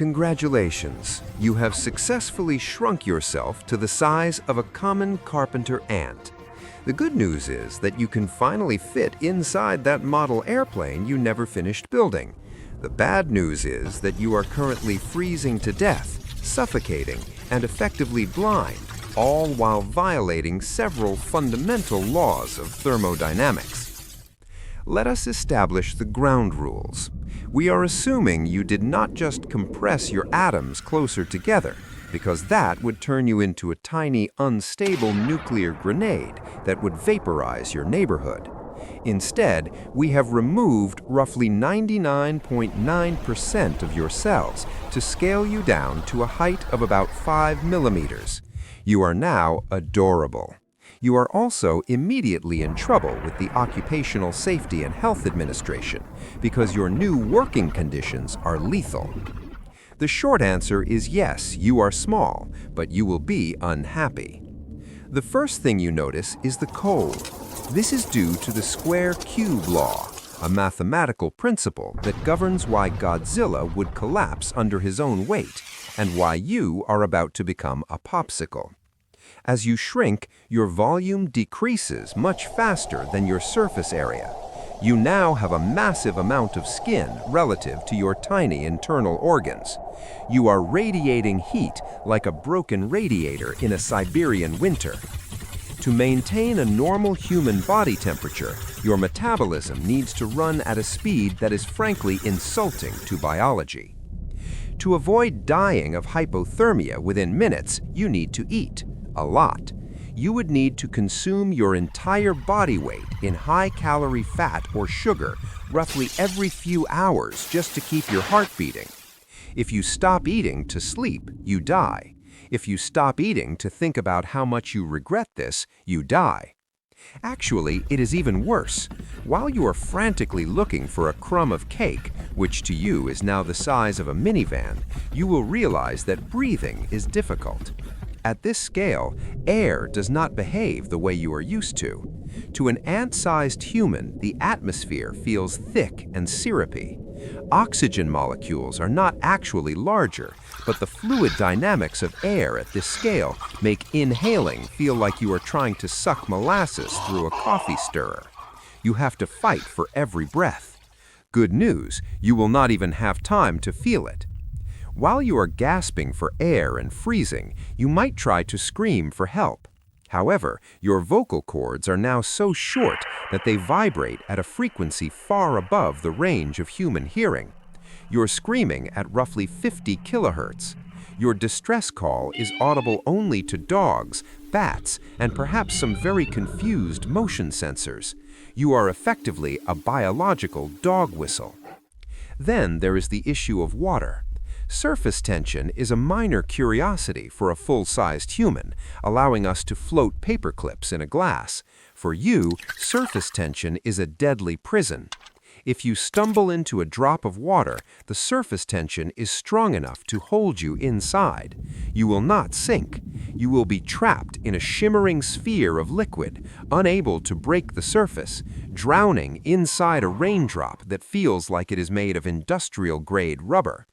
Congratulations, you have successfully shrunk yourself to the size of a common carpenter ant. The good news is that you can finally fit inside that model airplane you never finished building. The bad news is that you are currently freezing to death, suffocating, and effectively blind, all while violating several fundamental laws of thermodynamics. Let us establish the ground rules. We are assuming you did not just compress your atoms closer together, because that would turn you into a tiny, unstable nuclear grenade that would vaporize your neighborhood. Instead, we have removed roughly 99.9% of your cells to scale you down to a height of about 5 millimeters. You are now adorable. You are also immediately in trouble with the Occupational Safety and Health Administration because your new working conditions are lethal. The short answer is yes, you are small, but you will be unhappy. The first thing you notice is the cold. This is due to the square-cube law, a mathematical principle that governs why Godzilla would collapse under his own weight and why you are about to become a popsicle. As you shrink, your volume decreases much faster than your surface area. You now have a massive amount of skin relative to your tiny internal organs. You are radiating heat like a broken radiator in a Siberian winter. To maintain a normal human body temperature, your metabolism needs to run at a speed that is frankly insulting to biology. To avoid dying of hypothermia within minutes, you need to eat. A lot. You would need to consume your entire body weight in high-calorie fat or sugar roughly every few hours just to keep your heart beating. If you stop eating to sleep, you die. If you stop eating to think about how much you regret this, you die. Actually, it is even worse. While you are frantically looking for a crumb of cake, which to you is now the size of a minivan, you will realize that breathing is difficult. At this scale, air does not behave the way you are used to. To an ant-sized human, the atmosphere feels thick and syrupy. Oxygen molecules are not actually larger, but the fluid dynamics of air at this scale make inhaling feel like you are trying to suck molasses through a coffee stirrer. You have to fight for every breath. Good news, you will not even have time to feel it. While you are gasping for air and freezing, you might try to scream for help. However, your vocal cords are now so short that they vibrate at a frequency far above the range of human hearing. You're screaming at roughly 50 kilohertz. Your distress call is audible only to dogs, bats, and perhaps some very confused motion sensors. You are effectively a biological dog whistle. Then there is the issue of water. Surface tension is a minor curiosity for a full-sized human, allowing us to float paper clips in a glass. For you, surface tension is a deadly prison. If you stumble into a drop of water, the surface tension is strong enough to hold you inside. You will not sink. You will be trapped in a shimmering sphere of liquid, unable to break the surface, drowning inside a raindrop that feels like it is made of industrial-grade rubber.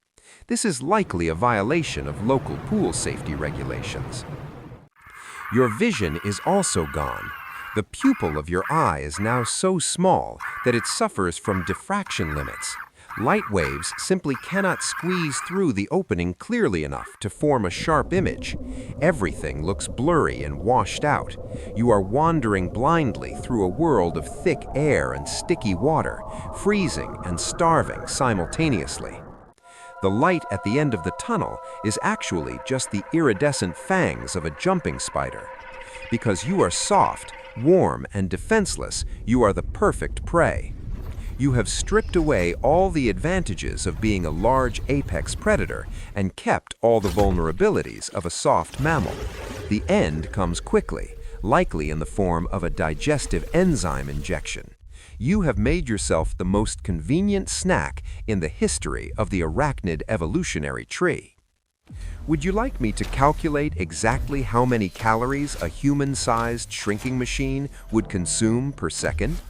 This is likely a violation of local pool safety regulations. Your vision is also gone. The pupil of your eye is now so small that it suffers from diffraction limits. Light waves simply cannot squeeze through the opening clearly enough to form a sharp image. Everything looks blurry and washed out. You are wandering blindly through a world of thick air and sticky water, freezing and starving simultaneously. The light at the end of the tunnel is actually just the iridescent fangs of a jumping spider. Because you are soft, warm, and defenseless, you are the perfect prey. You have stripped away all the advantages of being a large apex predator and kept all the vulnerabilities of a soft mammal. The end comes quickly, likely in the form of a digestive enzyme injection. You have made yourself the most convenient snack in the history of the arachnid evolutionary tree. Would you like me to calculate exactly how many calories a human-sized shrinking machine would consume per second?